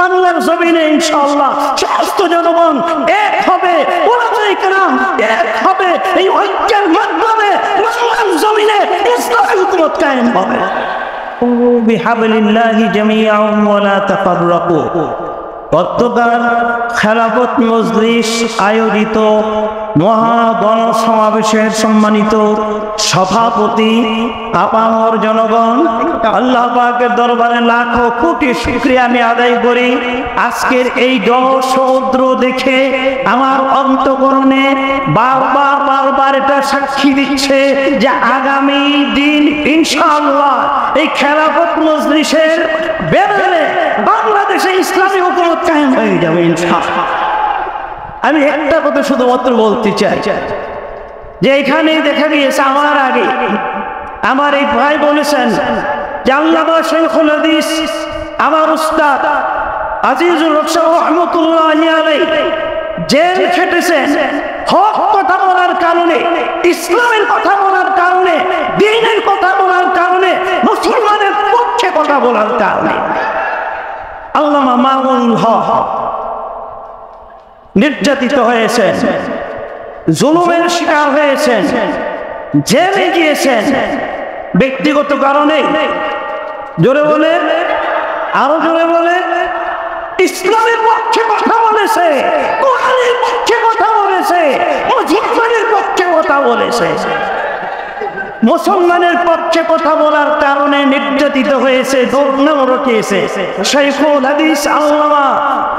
বাংলার জমিনে ইনশাআল্লাহ সমস্ত জনগণ এক হবে, ওলামায়ে কেরাম এক হবে। এই ঐক্যের মাধ্যমে বাংলার জমিনে ইসলামী হুকুমত কায়েম হবে। বিহাবলিল্লাহি জামিআন ওয়া লা তাফাররাকু। গতকাল খেলাফত মজলিস আয়োজিত মহাগণ সমাবেশের সম্মানিত সভাপতি আপামর জনগণ, আল্লাহ পাকের দরবারে লাখো কোটি শুকরিয়া আমি আদায় করি। আজকের এই জনসমুদ্র দেখে আমার অন্তঃকরণে বারবার এটা সাক্ষী দিচ্ছে যে আগামী দিন ইনশাআল্লাহ এই খেলাফত মজলিসের ব্যানারে বাংলাদেশে ইসলামী হুকুমত কায়েম হয়ে যাবে ইনশাআল্লাহ। আমি একটা কথা শুধুমাত্র বলতে চাই যে এখানে দেখা গিয়েছে আমার আগে আমার এই ভাই বলেছেন যে আল্লামা শাইখুল হাদিস আমার উস্তাদ আজিজুল হক সাহেব রাহমাতুল্লাহি আলাইহি জেল খেটেছেন হক কথা বলার কারণে, ইসলামের কথা বলার কারণে, দ্বীনের কথা বলার কারণে, মুসলমানের পক্ষে কথা বলার কারণে। আল্লামা মামুনুল হক নির্যাতিত হয়েছেন, জুলুমের শিকার হয়েছেন, জেলে গিয়েছেন ব্যক্তিগত কারণে। জোরে বলে, আরো জোরে বলে, ইসলামের পক্ষে কথা বলেছে, কোরআনের পক্ষে কথা বলেছে, মুসলমানের পক্ষে কথা বলেছে। মুসলমানের পক্ষে কথা বলার কারণে নির্যাতিত হয়েছে, দুর্নাম রটিয়েছে। শাইখুল হাদিস আল্লামা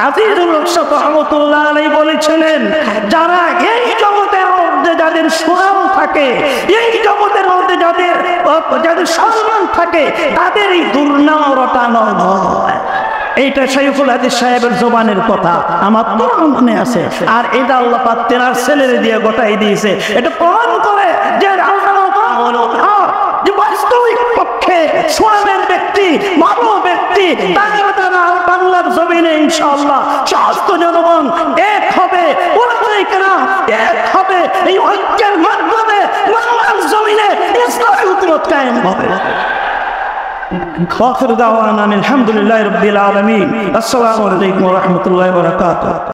আজিজুল হক সাহেব রাহমাতুল্লাহি আলাইহি বলেছিলেন, যারা এই জগতের মধ্যে যাদের সুনাম থাকে, এই জগতের মধ্যে যাদের সম্মান থাকে, তাদের এই দুর্নাম রটানো হয়। এইটা শাইখুল হাদিস সাহেবের জবানের কথা, আমার তো মনে আছে। আর এটা আল্লাহ পাক তেনার ছেলেরে দিয়ে গোটাই দিয়েছে। এটা প্রমাণ করে যে বাস্তবিক পক্ষে সোয়ামের ব্যক্তি, ভালো ব্যক্তি, তারা বাংলার জমিনে ইনশাআল্লাহ সমস্ত জনগণ এক হবে, ওলামায়ে কেরাম এক হবে। এই ঐক্যের মাধ্যমে বাংলার জমিনে ইসলামী হুকুমত কায়েম হবে। আখির দাওয়ানা আলহামদুলিল্লাহি রাব্বিল আলামিন। আসসালামু আলাইকুম ওয়া রাহমাতুল্লাহি ওয়া বারাকাতুহু।